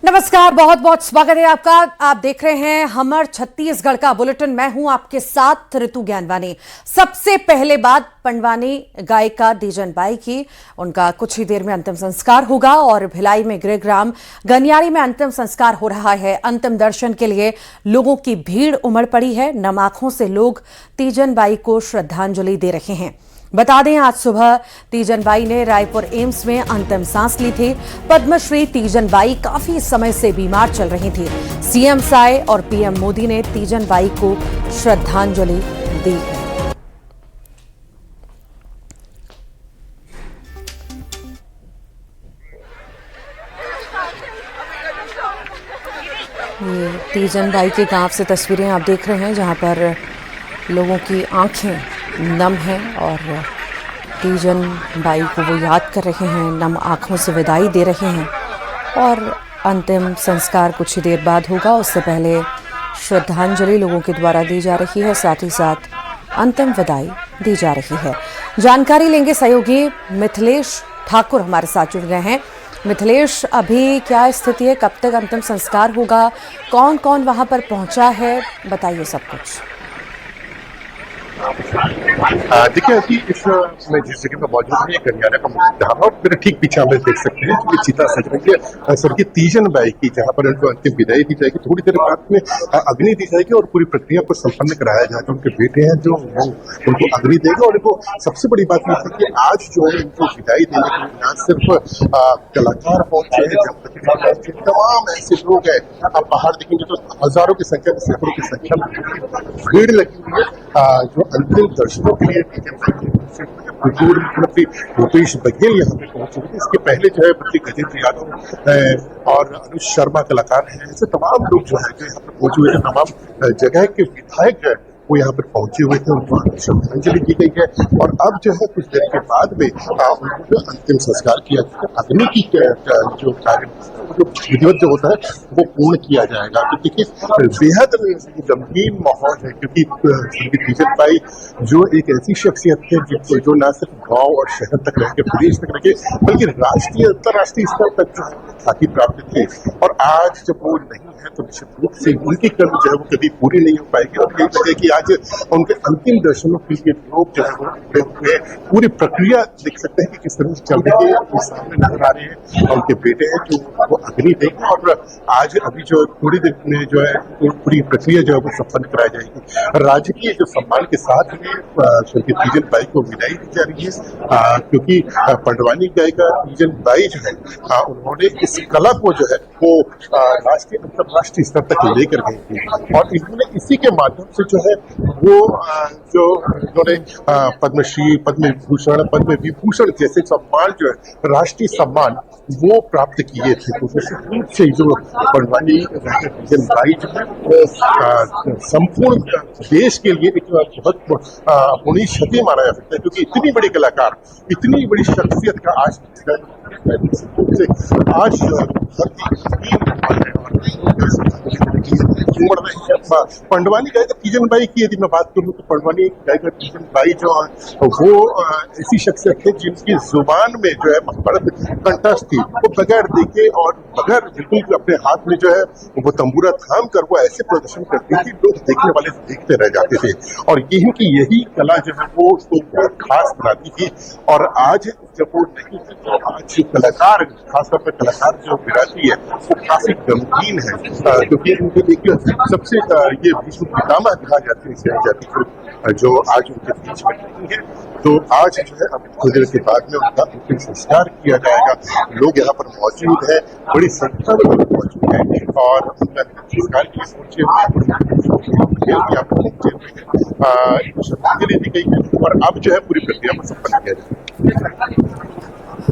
नमस्कार, बहुत बहुत स्वागत है आपका। आप देख रहे हैं हमर छत्तीसगढ़ का बुलेटिन। मैं हूं आपके साथ ऋतु ज्ञानवानी। सबसे पहले बात पंडवानी गायिका तीजन बाई की। उनका कुछ ही देर में अंतिम संस्कार होगा और भिलाई में गृहग्राम गनियारी में अंतिम संस्कार हो रहा है। अंतिम दर्शन के लिए लोगों की भीड़ उमड़ पड़ी है। नम आंखों से लोग तीजन बाई को श्रद्धांजलि दे रहे हैं। बता दें, आज सुबह तीजन बाई ने रायपुर एम्स में अंतिम सांस ली थी। पद्मश्री तीजन बाई काफी समय से बीमार चल रही थी। सीएम साय और पीएम मोदी ने तीजन बाई को श्रद्धांजलि दी है। ये तीजन बाई के गांव से तस्वीरें आप देख रहे हैं, जहां पर लोगों की आंखें नम हैं और तीजन बाई को वो याद कर रहे हैं, नम आंखों से विदाई दे रहे हैं। और अंतिम संस्कार कुछ ही देर बाद होगा। उससे पहले श्रद्धांजलि लोगों के द्वारा दी जा रही है, साथ ही साथ अंतिम विदाई दी जा रही है। जानकारी लेंगे सहयोगी मिथिलेश ठाकुर हमारे साथ जुड़ गए हैं। मिथिलेश, अभी क्या स्थिति है? कब तक अंतिम संस्कार होगा? कौन कौन वहां पर पहुंचा है? बताइए सब कुछ। देखिए, अभी इस मैं जिस जगह पर मौजूद हूँ, ये गनियारा का मुख्य धाम और मेरे ठीक पीछे हम देख सकते हैं कि चिता सज रही है स्वर्गीय तीजन बाई की, जहाँ पर उनको अंतिम विदाई दी जाएगी। थोड़ी देर बाद में अग्नि दी जाएगी और पूरी प्रक्रिया को संपन्न कराया जाएगा। उनके बेटे हैं जो वो उनको अग्नि देंगे। और इनको सबसे बड़ी बात यह है कि आज जो है उनको विदाई देने के लिए न सिर्फ कलाकार पहुंचे हैं, तमाम ऐसे लोग हैं। आप बाहर देखेंगे तो हजारों की संख्या में, सैकड़ों की संख्या में भीड़ लगी हुई है जो अंतिम दर्शनों के लिए मुख्यमंत्री भूपेश बघेल यहाँ पे पहुंचे थे। इसके पहले जो है मंत्री गजेंद्र यादव और अनुज शर्मा कलाकार हैं, ऐसे तमाम लोग जो है यहाँ पे पहुंचे हुए थे। तमाम जगह के विधायक है वो यहाँ पर पहुंचे हुए थे, उनको श्रद्धांजलि दी गई है। और अब जो है कुछ देर के बाद में उनको अंतिम संस्कार किया जाएगा। अग्नि की जो कार्य विधिवत जो होता है वो पूर्ण किया जाएगा। तो देखिए, बेहद गंभीर माहौल है, क्योंकि तीजन बाई जो एक ऐसी शख्सियत है जो न सिर्फ गांव और शहर तक रह के, प्रदेश तक रह के, बल्कि राष्ट्रीय अंतर्राष्ट्रीय स्तर तक जो है ख्याति प्राप्त थे। और आज जब वो नहीं है तो निश्चित रूप से उनकी कर्म जो है वो कभी पूरी नहीं हो पाएगी। और यही वजह कि आज उनके अंतिम दर्शनों के लिए लोग जो है वो पूरी प्रक्रिया देख सकते हैं कि किस तरह से चल रही है। अपने सामने नजर आ रहे हैं और उनके बेटे हैं जो वो अग्नि देंगे। और आज अभी जो थोड़ी देर में जो है पूरी प्रक्रिया जो है वो संपन्न कराई जाएगी। राजकीय जो सम्मान के साथ में स्वर्गीय तीजन बाई को विदाई दी जा रही है, क्योंकि पंडवानी गायिका तीजन बाई जो है उन्होंने इस कला को जो है वो राष्ट्रीय अंतर्राष्ट्रीय स्तर तक लेकर गई थी। और इन्होंने इसी के माध्यम से जो है वो जो इन्होंने पद्मश्री, पद्म भूषण, पद्म विभूषण जैसे सम्मान जो है राष्ट्रीय सम्मान वो प्राप्त किए थे। तो निश्चित रूप से जो पंडवानी तीजन बाई जो है संपूर्ण देश के लिए एक बहुत पुण्य क्षति माना जा सकता है, क्योंकि इतनी बड़ी कलाकार, इतनी बड़ी शख्सियत का आज पंडवानी गायिका तीजन बाई की यदि मैं बात करूं तो पंडवानी गायिका तीजन बाई जो वो ऐसी शख्सियत है जिनकी जुबान में जो है महाभारत कंठस्थ थी। वो बगैर देखे और बगैर बिल्कुल अपने हाथ में जो है वो तंबूरा थाम कर वो ऐसे प्रदर्शन करती थी, लोग देखने वाले देखते रह जाते थे। और यही कला जो है वो उसको खास बनाती थी। और आज जब वो नहीं है तो आज कलाकार, खासतौर पर कलाकार जो विरासती है वो काफी गमगीन है, क्योंकि उनके एक सबसे ये विश्व पितामह कहा जाती है जो आज उनके बीच में नहीं है। तो आज जो है अब थोड़ी देर के बाद में उनका अंतिम संस्कार किया जाएगा। लोग यहाँ पर मौजूद है, बड़ी संख्या में लोग मौजूद है और उनका संस्कार के लिए पहुंचे हुए हैं, श्रद्धांजलि दी गई है। और अब जो है पूरी प्रक्रिया को संपन्न किया जाएगा।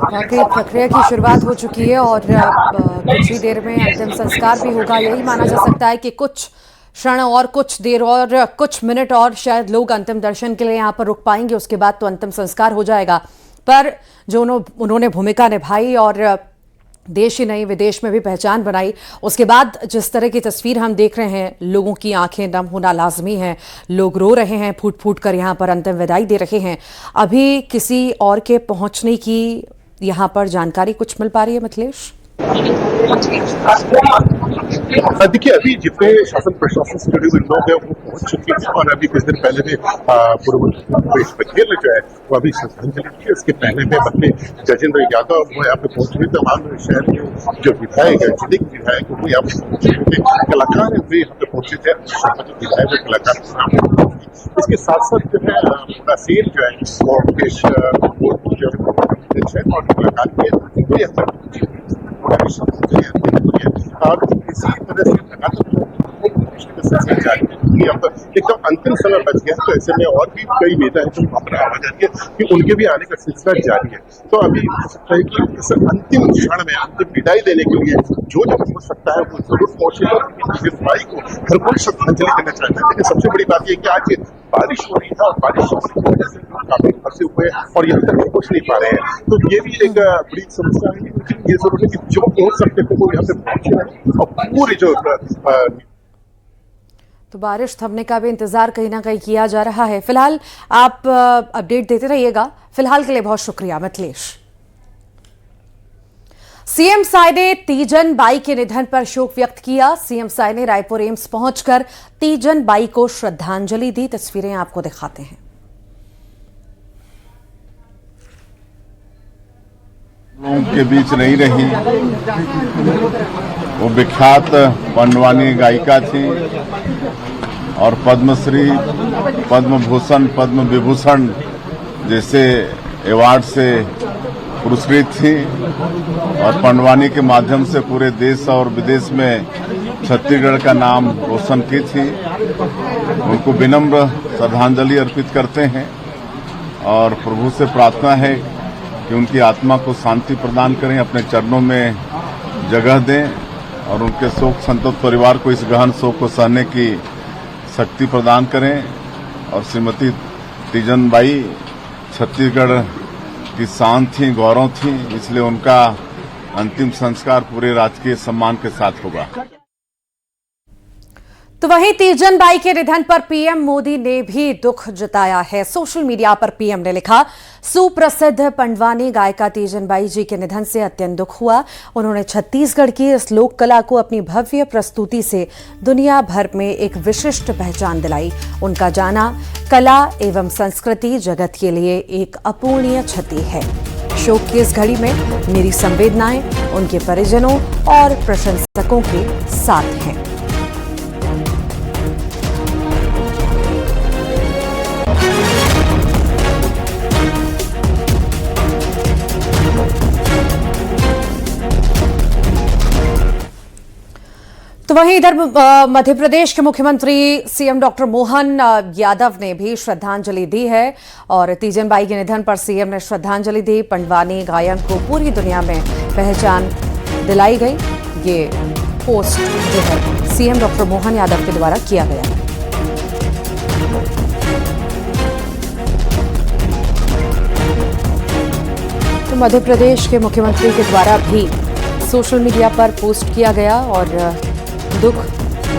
वाकई प्रक्रिया की शुरुआत हो चुकी है और कुछ ही देर में अंतिम संस्कार भी होगा। यही माना जा सकता है कि कुछ क्षण और, कुछ देर और, कुछ मिनट और शायद लोग अंतिम दर्शन के लिए यहाँ पर रुक पाएंगे। उसके बाद तो अंतिम संस्कार हो जाएगा। पर जो उन्होंने भूमिका निभाई और देश ही नहीं विदेश में भी पहचान बनाई, उसके बाद जिस तरह की तस्वीर हम देख रहे हैं, लोगों की आंखें नम होना लाजमी है। लोग रो रहे हैं, फूट फूट कर यहाँ पर अंतिम विदाई दे रहे हैं। अभी किसी और के पहुंचने की यहाँ पर जानकारी कुछ मिल पा रही है मिथिलेश? देखिए, अभी जितने शासन प्रशासन से जुड़े हुए लोग हैं वो पहुंच चुके हैं और अभी कुछ दिन पहले में पूर्व मुख्यमंत्री भूपेश बघेल जो है वो अभी श्रद्धांजलि दी है। उसके पहले में अपने गजेंद्र यादव वो यहाँ पे पहुंच हुए। तमाम शहर के जो विधायक है, जिले के विधायक वो यहाँ पे पहुंचे थे, कलाकार है वे यहाँ पे पहुंचे थे, विधायक और कलाकार। इसके साथ साथ जो है पूरा सीन जो है वो मुकेश जो है और कलाकार के वो यहाँ पर पहुंचे थे। और इसी तरह से लगातार जारी है कि अब एकदम अंतिम समय बच गया, तो ऐसे में और भी कई नेता हैं जो वहां पर आवाज आ रही है कि उनके भी आने का सिलसिला जारी है। तो अभी हो सकता है कि इस अंतिम क्षण में अंतिम विदाई देने के लिए जो पहुंच सकता है वो जरूर पहुंचेगा। लेकिन भाई को हर कोई श्रद्धांजलि देना चाहता है। लेकिन सबसे बड़ी बात यह कि आज बारिश हो रही है और बारिश होने की वजह से लोग काफी फंसे हुए हैं और यहाँ तक पहुंच नहीं पा रहे हैं। तो ये भी एक बड़ी समस्या है। लेकिन ये जरूर है कि जो पहुंच सकते थे वो यहाँ पे पहुंचे हैं और पूरी जो तो बारिश थमने का भी इंतजार कहीं ना कहीं किया जा रहा है। फिलहाल आप अपडेट देते रहिएगा। फिलहाल के लिए बहुत शुक्रिया मिथिलेश। सीएम साय ने तीजन बाई के निधन पर शोक व्यक्त किया। सीएम साय ने रायपुर एम्स पहुंचकर तीजन बाई को श्रद्धांजलि दी। तस्वीरें आपको दिखाते हैं। लोगों के बीच नहीं रही, वो विख्यात पंडवानी गायिका थी और पद्मश्री, पद्म भूषण, पद्म विभूषण जैसे अवार्ड से पुरस्कृत थी और पंडवानी के माध्यम से पूरे देश और विदेश में छत्तीसगढ़ का नाम रोशन की थी। उनको विनम्र श्रद्धांजलि अर्पित करते हैं और प्रभु से प्रार्थना है कि उनकी आत्मा को शांति प्रदान करें, अपने चरणों में जगह दें और उनके शोक संतप्त परिवार को इस गहन शोक को सहने की शक्ति प्रदान करें। और श्रीमती तीजन बाई छत्तीसगढ़ की शान थी, गौरव थी, इसलिए उनका अंतिम संस्कार पूरे राजकीय सम्मान के साथ होगा। तो वहीं तीजन बाई के निधन पर पीएम मोदी ने भी दुख जताया है। सोशल मीडिया पर पीएम ने लिखा, सुप्रसिद्ध पंडवानी गायिका तीजन बाई जी के निधन से अत्यंत दुख हुआ। उन्होंने छत्तीसगढ़ की इस लोक कला को अपनी भव्य प्रस्तुति से दुनिया भर में एक विशिष्ट पहचान दिलाई। उनका जाना कला एवं संस्कृति जगत के लिए एक अपूरणीय क्षति है। शोक की इस घड़ी में मेरी संवेदनाएं उनके परिजनों और प्रशंसकों के साथ हैं। तो वहीं इधर मध्य प्रदेश के मुख्यमंत्री सीएम डॉक्टर मोहन यादव ने भी श्रद्धांजलि दी है और तीजन बाई के निधन पर सीएम ने श्रद्धांजलि दी। पंडवानी गायन को पूरी दुनिया में पहचान दिलाई गई। ये पोस्ट जो है सीएम डॉक्टर मोहन यादव के द्वारा किया गया है। तो मध्य प्रदेश के मुख्यमंत्री के द्वारा भी सोशल मीडिया पर पोस्ट किया गया और दुख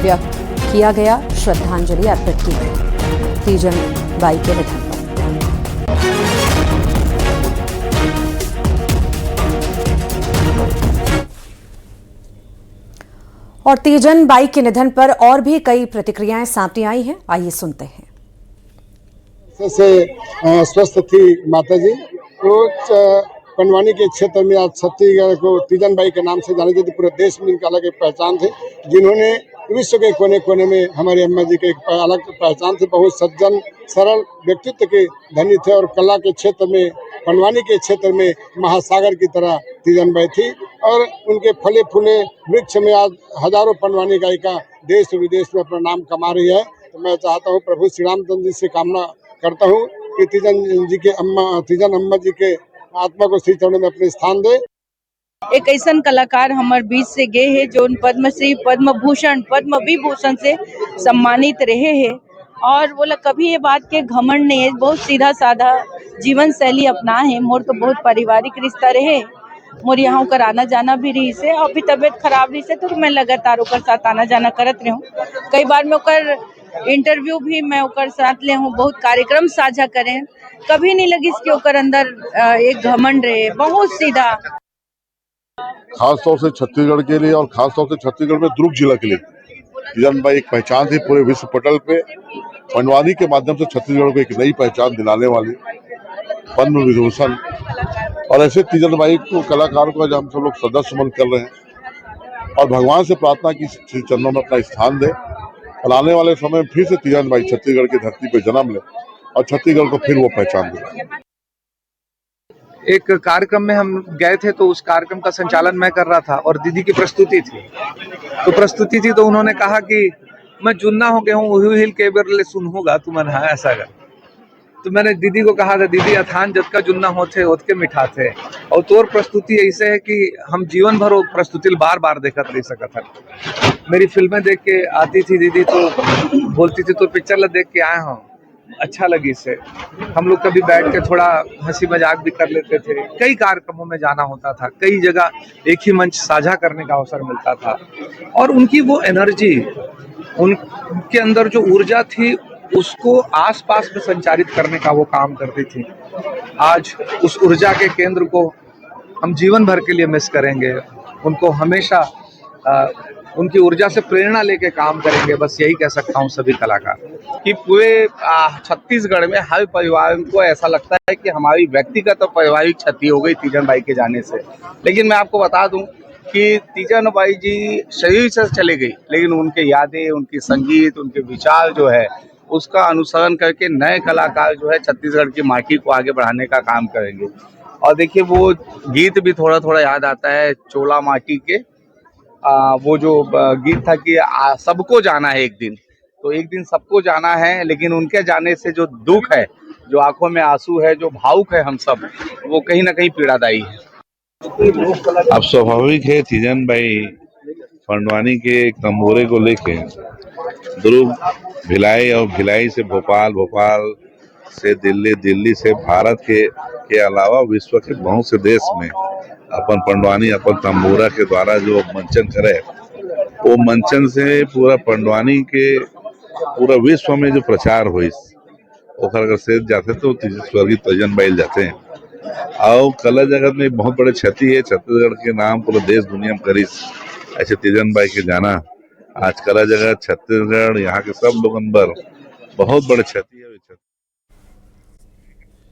व्यक्त किया गया, श्रद्धांजलि अर्पित की गई तीजन बाई के निधन पर। और तीजन बाई के निधन पर और भी कई प्रतिक्रियाएं सामने आई हैं, आइए सुनते हैं। से स्वस्थ थी माता जी, तो पंडवानी के क्षेत्र में आज छत्तीसगढ़ को तीजन बाई के नाम से जानी जाती, पूरे देश में इनका अलग एक पहचान थी, जिन्होंने विश्व के कोने कोने में हमारी अम्मा जी के एक अलग पहचान थी। बहुत सज्जन सरल व्यक्तित्व के धनी थे और कला के क्षेत्र में, पंडवानी के क्षेत्र में महासागर की तरह तीजन बाई थी और उनके फले फूले वृक्ष में आज हजारों पंडवानी गायिका देश विदेश में अपना नाम कमा रही है। तो मैं चाहता हूँ, प्रभु श्री रामचंद्र जी से कामना करता हूँ कि तीजन अम्मा जी के आत्मा को श्री चरणों में अपने स्थान दे। एक ऐसा कलाकार हमारे बीच से गए हैं जो पद्मश्री, पद्म भूषण, पद्म विभूषण से सम्मानित रहे हैं और बोला कभी ये बात के घमंड नहीं है, बहुत सीधा साधा जीवन शैली अपना है। मोर तो बहुत पारिवारिक रिश्ता रहे, मोर यहाँ कर आना जाना भी रही से, और भी तबियत खराब रही से तो मैं लगातार ओकर साथ आना जाना करत रही हूँ। कई बार मैं ओकर इंटरव्यू भी मैं ओकर साथ ले हूँ, बहुत कार्यक्रम साझा करें, कभी नहीं लगी कि ओकर अंदर एक घमंड रहे, बहुत सीधा। खासतौर से छत्तीसगढ़ के लिए और खासतौर से छत्तीसगढ़ में दुर्ग जिला के लिए तीजन बाई एक पहचान थी पूरे विश्व पटल पे। पंडवानी के माध्यम से छत्तीसगढ़ को एक नई पहचान दिलाने वाली पद्म विभूषण और ऐसे तीजन बाई को कलाकार को आज हम सब लोग श्रद्धा सुमन कर रहे हैं और भगवान से प्रार्थना की श्री चरणों में अपना स्थान दे और आने वाले समय में फिर से तीजन बाई छत्तीसगढ़ की धरती पे जन्म ले और छत्तीसगढ़ को फिर वो पहचान दे। एक कार्यक्रम में हम गए थे तो उस कार्यक्रम का संचालन मैं कर रहा था और दीदी की प्रस्तुति थी तो उन्होंने कहा कि मैं जुन्ना हो गया हूँ हिल के बेरले सुनूंगा तू मन हाँ ऐसा कर। तो मैंने दीदी को कहा था दीदी अथान जत का जुन्ना होते ओत के मिठा थे और तोर प्रस्तुति ऐसे है कि हम जीवन भर वो प्रस्तुति बार बार देखत रह सकत है। मेरी फिल्में देख के आती थी दीदी तो बोलती थी तो पिक्चर ला देख के आए हूँ अच्छा लगी इससे। हम लोग कभी बैठ के थोड़ा हंसी मजाक भी कर लेते थे। कई कार्यक्रमों में जाना होता था, कई जगह एक ही मंच साझा करने का अवसर मिलता था और उनकी वो एनर्जी, उनके अंदर जो ऊर्जा थी उसको आसपास में संचारित करने का वो काम करती थी। आज उस ऊर्जा के केंद्र को हम जीवन भर के लिए मिस करेंगे। उनको हमेशा उनकी ऊर्जा से प्रेरणा लेके काम करेंगे, बस यही कह सकता हूँ सभी कलाकार कि पूरे छत्तीसगढ़ में हर परिवार को ऐसा लगता है कि हमारी व्यक्तिगत और पारिवारिक क्षति हो गई तीजन बाई के जाने से। लेकिन मैं आपको बता दूं कि तीजन बाई जी शरीर से चले गई लेकिन उनके यादें, उनकी संगीत, उनके विचार जो है उसका अनुसरण करके नए कलाकार जो है छत्तीसगढ़ की माटी को आगे बढ़ाने का काम करेंगे। और देखिए वो गीत भी थोड़ा थोड़ा याद आता है चोला माटी के, वो जो गीत था कि सबको जाना है एक दिन, तो एक दिन सबको जाना है लेकिन उनके जाने से जो दुख है, जो आंखों में आंसू है, जो भावुक है हम सब, वो कहीं ना कहीं पीड़ादायी है। अब स्वाभाविक है तीजन बाई पंडवानी के तंबोरे को लेके दुर्ग, भिलाई और भिलाई से भोपाल, भोपाल से दिल्ली, दिल्ली से भारत के अलावा विश्व के बहुत से देश में अपन पंडवानी अपन तंबोरा के द्वारा जो मंचन करे वो मंचन से पूरा पंडवानी के पूरा विश्व में जो प्रचार हुई ओखर अगर से जाते तो स्वर्गीय तीजन बाई जाते हैं। और कला जगत में बहुत बड़े क्षति है, छत्तीसगढ़ के नाम पूरा देश दुनिया में करीस ऐसे तीजन बाई के जाना आज कला जगत छत्तीसगढ़ यहाँ के सब लोगन पर बहुत बड़े क्षति है।